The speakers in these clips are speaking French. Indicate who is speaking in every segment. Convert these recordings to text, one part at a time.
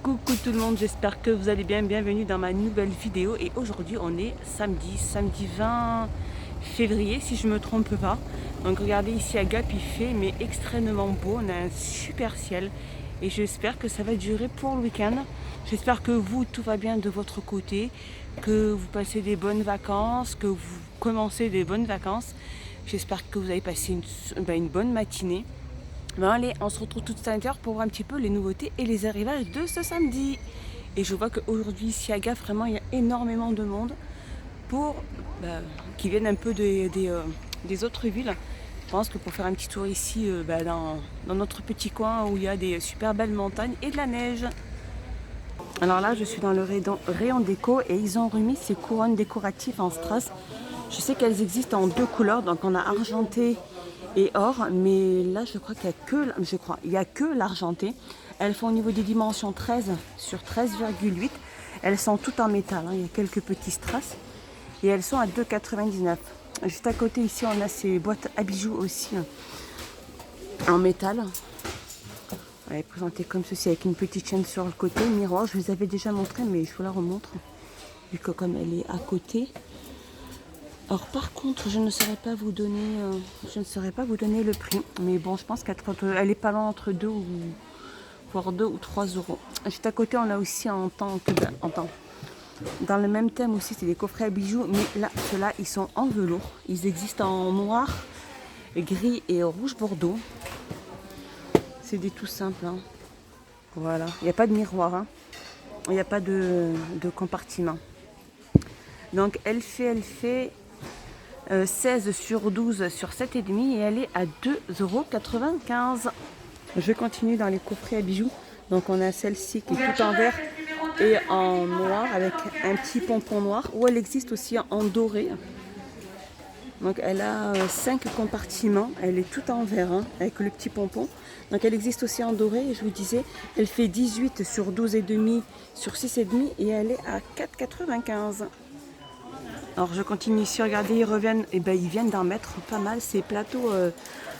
Speaker 1: Coucou tout le monde, j'espère que vous allez bien, bienvenue dans ma nouvelle vidéo. Et aujourd'hui on est samedi 20 février si je me trompe pas. Donc regardez ici à Gap, il fait mais extrêmement beau, on a un super ciel. Et j'espère que ça va durer pour le week-end. J'espère que vous, tout va bien de votre côté, que vous passez des bonnes vacances, que vous commencez des bonnes vacances. J'espère que vous avez passé une bonne matinée. Ben allez, on se retrouve tout à l'heure pour voir un petit peu les nouveautés et les arrivages de ce samedi. Et je vois qu'aujourd'hui, ici à Gap, vraiment, il y a énormément de monde pour qui viennent un peu des autres villes. Je pense que pour faire un petit tour ici dans notre petit coin où il y a des super belles montagnes et de la neige. Alors là, je suis dans le rayon déco et ils ont remis ces couronnes décoratives en strass. Je sais qu'elles existent en deux couleurs, donc on a argenté et or, mais là je crois qu'il n'y a que l'argenté. Elles font au niveau des dimensions 13 sur 13,8. Elles sont toutes en métal, hein. Il y a quelques petits strass et elles sont à 2,99. Juste à côté ici on a ces boîtes à bijoux aussi en métal. Elle est présentée comme ceci avec une petite chaîne sur le côté, miroir. Je vous avais déjà montré mais je vous la remontre vu que comme elle est à côté. Alors par contre, je ne saurais pas vous donner le prix, mais bon, je pense qu'elle est pas loin entre 2 ou 3 euros. Juste à côté, on a aussi dans le même thème aussi, c'est des coffrets à bijoux, mais là, ceux-là, ils sont en velours. Ils existent en noir, gris et rouge bordeaux. C'est des tout simples, hein. Voilà, il n'y a pas de miroir, hein. Il n'y a pas de compartiment. Donc elle fait 16 sur 12 sur 7,5 et elle est à 2,95 €. Je continue dans les coffrets à bijoux. Donc on a celle-ci qui est toute en vert et en noir avec un petit pompon noir, ou elle existe aussi en doré. Donc elle a 5 compartiments, elle est toute en vert, hein, avec le petit pompon. Donc elle existe aussi en doré et je vous disais, elle fait 18 sur 12,5 sur 6,5 et elle est à 4,95 €. Alors je continue ici, regardez, ils viennent d'en mettre pas mal ces plateaux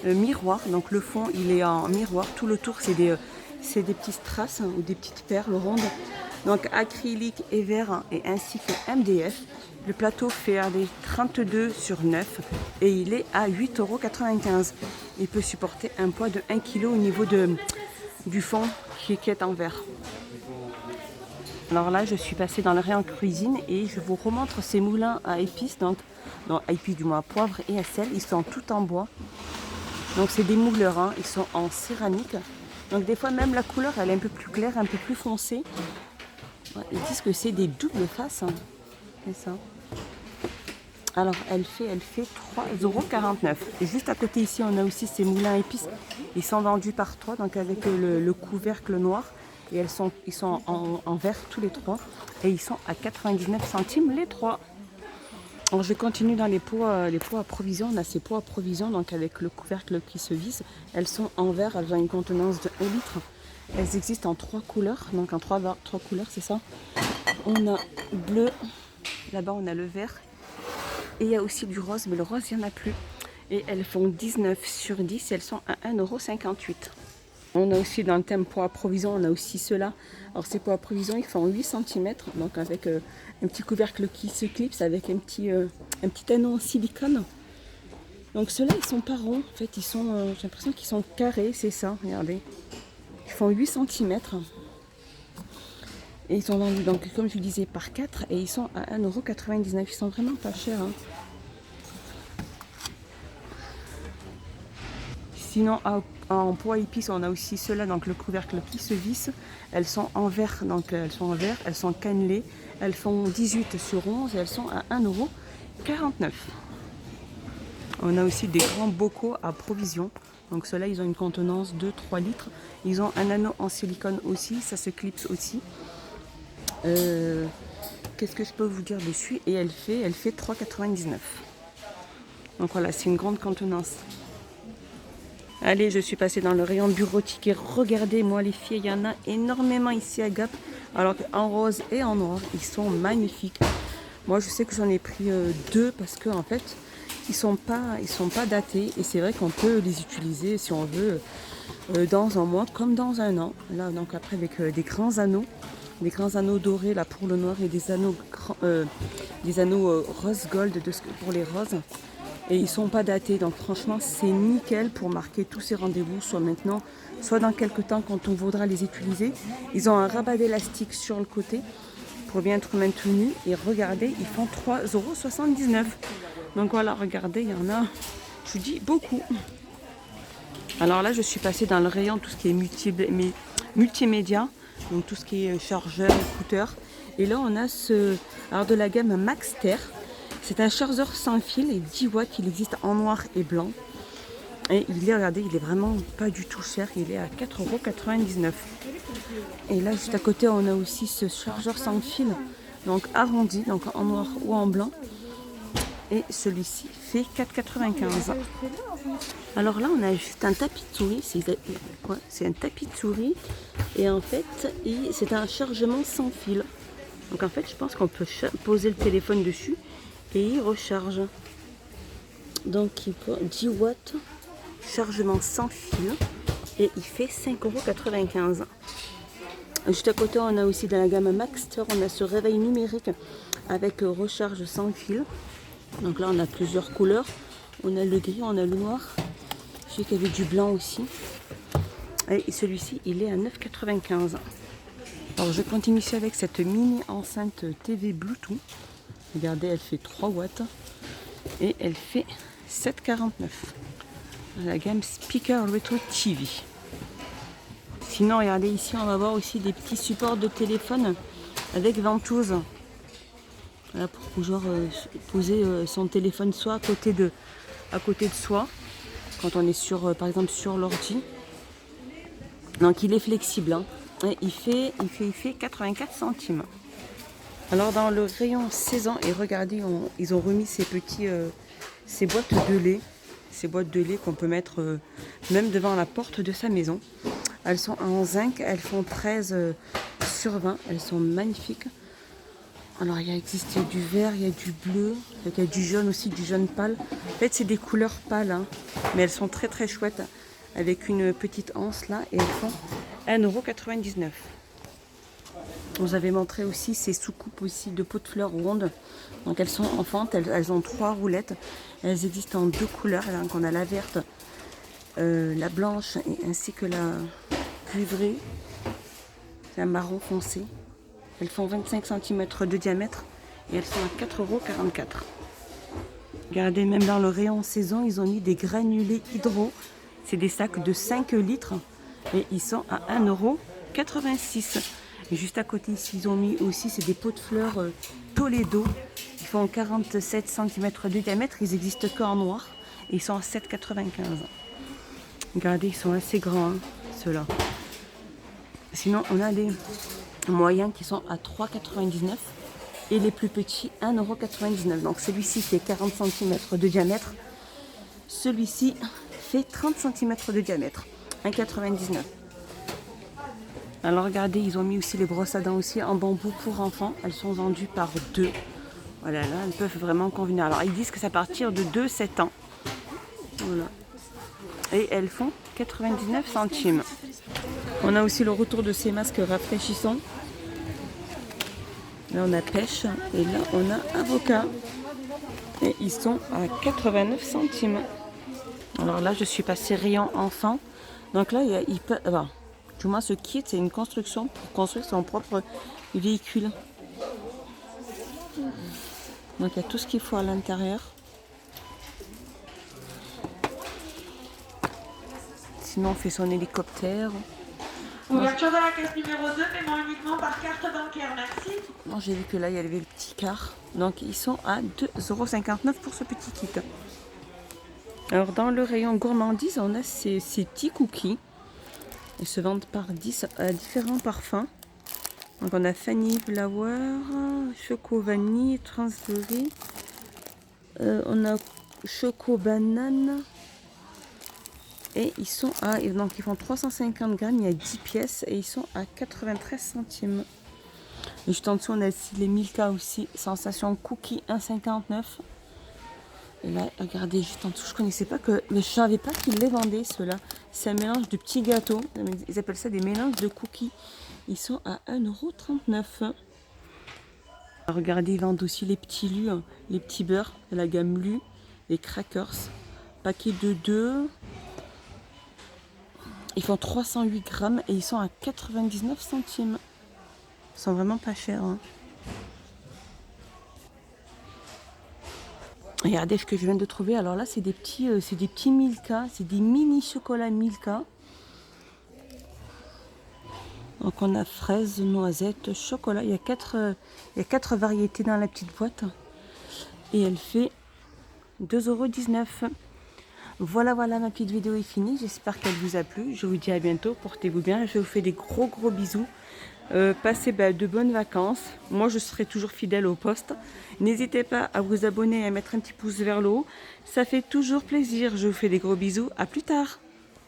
Speaker 1: miroirs. Donc le fond il est en miroir, tout le tour c'est des petits strass, hein, ou des petites perles rondes. Donc acrylique et verre et ainsi que MDF. Le plateau fait 32 sur 9 et il est à 8,95 €. Il peut supporter un poids de 1 kg au niveau du fond qui est en verre. Alors là, je suis passée dans le rayon cuisine et je vous remontre ces moulins à épices, à poivre et à sel. Ils sont tout en bois. Donc c'est des mouleurs, hein. Ils sont en céramique. Donc des fois même la couleur, elle est un peu plus claire, un peu plus foncée. Ouais, ils disent que c'est des doubles faces, hein. C'est ça. Alors elle fait 3,49 €. Et juste à côté ici, on a aussi ces moulins à épices. Ils sont vendus par 3, donc avec le couvercle noir. Et ils sont en verre tous les 3 et ils sont à 99 centimes les 3. Alors je continue dans les pots à provision. On a ces pots à provision donc avec le couvercle qui se visse. Elles sont en verre, elles ont une contenance de 1 litre. Elles existent en 3 couleurs, donc en 3 couleurs, c'est ça. On a bleu, là-bas on a le vert et il y a aussi du rose, mais le rose il n'y en a plus. Et elles font 19 sur 10 et elles sont à 1,58 €. On a aussi dans le thème poids à provision, on a aussi ceux-là. Alors ces poids à provision, ils font 8 cm, donc avec un petit couvercle qui se clipse, avec un petit anneau en silicone. Donc ceux-là, ils sont pas ronds, en fait, j'ai l'impression qu'ils sont carrés, c'est ça, regardez. Ils font 8 cm. Et ils sont vendus, donc comme je vous disais, par 4 et ils sont à 1,99 €. Ils sont vraiment pas chers, hein. Sinon, en poids à épices, on a aussi ceux-là, donc le couvercle qui se visse. Elles sont en verre, elles sont cannelées. Elles font 18 sur 11 et elles sont à 1,49 €. On a aussi des grands bocaux à provision. Donc ceux-là, ils ont une contenance de 3 litres. Ils ont un anneau en silicone aussi, ça se clipse aussi. Qu'est-ce que je peux vous dire dessus? Et elle fait 3,99 €. Donc voilà, c'est une grande contenance. Allez, je suis passée dans le rayon bureautique et regardez, moi les filles, il y en a énormément ici à Gap. Alors en rose et en noir, ils sont magnifiques. Moi je sais que j'en ai pris 2 parce que en fait, ils sont pas datés et c'est vrai qu'on peut les utiliser si on veut dans un mois comme dans un an. Là donc après avec des grands anneaux dorés là pour le noir et des anneaux rose gold pour les roses. Et ils sont pas datés, donc franchement c'est nickel pour marquer tous ces rendez-vous, soit maintenant, soit dans quelques temps quand on voudra les utiliser. Ils ont un rabat d'élastique sur le côté pour bien être maintenus. Et regardez, ils font 3,79 €. Donc voilà, regardez, il y en a, je vous dis, beaucoup. Alors là, je suis passée dans le rayon tout ce qui est multimédia, donc tout ce qui est chargeur, écouteur. Et là, on a alors de la gamme Maxter. C'est un chargeur sans fil et 10 watts. Il existe en noir et blanc. Et regardez, il est vraiment pas du tout cher. Il est à 4,99 €. Et là, juste à côté, on a aussi ce chargeur sans fil, donc arrondi, donc en noir ou en blanc. Et celui-ci fait 4,95 €. Alors là, on a juste un tapis de souris. C'est un tapis de souris. Et en fait, c'est un chargement sans fil. Donc en fait, je pense qu'on peut poser le téléphone dessus et il recharge. Donc il peut 10 watts, chargement sans fil. Et il fait 5,95 €. Juste à côté, on a aussi dans la gamme Maxter, on a ce réveil numérique avec recharge sans fil. Donc là, on a plusieurs couleurs. On a le gris, on a le noir. Je sais qu'il y avait du blanc aussi. Et celui-ci, il est à 9,95 €. Alors, je continue ici avec cette mini enceinte TV Bluetooth. Regardez, elle fait 3 watts. Et elle fait 7,49 €. La gamme Speaker Retro TV. Sinon, regardez ici, on va voir aussi des petits supports de téléphone avec ventouse. Voilà, pour pouvoir poser son téléphone soit à côté de soi, quand on est sur, par exemple sur l'ordi. Donc il est flexible, hein. Et il fait 84 centimes. Alors dans le rayon saison, et regardez, ils ont remis ces boîtes de lait. Ces boîtes de lait qu'on peut mettre même devant la porte de sa maison. Elles sont en zinc, elles font 13/20, elles sont magnifiques. Alors il existe du vert, il y a du bleu, il y a du jaune aussi, du jaune pâle. En fait c'est des couleurs pâles, hein, mais elles sont très très chouettes avec une petite anse là et elles font 1,99 €. On vous avait montré aussi ces soucoupes aussi de pots de fleurs rondes. Donc elles sont en fente, elles ont 3 roulettes. Elles existent en 2 couleurs. Donc on a la verte, la blanche ainsi que la cuivrée. C'est un marron foncé. Elles font 25 cm de diamètre et elles sont à 4,44 €. Regardez, même dans le rayon saison, ils ont mis des granulés hydro. C'est des sacs de 5 litres et ils sont à 1,86 €. Et juste à côté, ici, ils ont mis aussi, c'est des pots de fleurs Toledo. Ils font 47 cm de diamètre. Ils existent qu'en noir et ils sont à 7,95 €. Regardez, ils sont assez grands, hein, ceux-là. Sinon, on a les moyens qui sont à 3,99 € et les plus petits 1,99 €. Donc celui-ci fait 40 cm de diamètre. Celui-ci fait 30 cm de diamètre. 1,99 €. Alors regardez, ils ont mis aussi les brosses à dents aussi en bambou pour enfants. Elles sont vendues par 2. Voilà, là, elles peuvent vraiment convenir. Alors ils disent que c'est à partir de 2-7 ans. Voilà. Et elles font 99 centimes. On a aussi le retour de ces masques rafraîchissants. Là on a pêche et là on a avocat. Et ils sont à 89 centimes. Alors là je suis passée rayon enfant. Donc là du moins ce kit c'est une construction pour construire son propre véhicule. Donc il y a tout ce qu'il faut à l'intérieur. Sinon on fait son hélicoptère.
Speaker 2: Ouverture de la caisse numéro 2, paiement uniquement par carte bancaire, merci.
Speaker 1: Bon, j'ai vu que là il y avait le petit car. Donc ils sont à 2,59 € pour ce petit kit. Alors dans le rayon gourmandise, on a ces petits cookies. Ils se vendent par 10 à différents parfums. Donc on a Fanny Flower, Choco Vanille, Transberry. On a Choco Banane. Et ils sont donc ils font 350 grammes, il y a 10 pièces et ils sont à 93 centimes. Et juste en dessous, on a aussi les Milka aussi, sensation cookie 1,59 €. Et là, regardez juste en dessous, je connaissais pas que... Mais je savais pas qu'ils les vendaient, ceux-là. C'est un mélange de petits gâteaux. Ils appellent ça des mélanges de cookies. Ils sont à 1,39 €. Regardez, ils vendent aussi les petits lus, hein, les petits beurres de la gamme Lu, les crackers. Paquet de 2. Ils font 308 grammes et ils sont à 99 centimes. Ils sont vraiment pas chers. Hein. Regardez ce que je viens de trouver. Alors là, c'est des petits Milka. C'est des mini chocolats Milka. Donc on a fraise, noisette, chocolat. Il y a 4 variétés dans la petite boîte. Et elle fait 2,19 €. Voilà, ma petite vidéo est finie. J'espère qu'elle vous a plu. Je vous dis à bientôt. Portez-vous bien. Je vous fais des gros bisous. Passez de bonnes vacances. Moi, je serai toujours fidèle au poste. N'hésitez pas à vous abonner et à mettre un petit pouce vers le haut. Ça fait toujours plaisir. Je vous fais des gros bisous. À plus tard.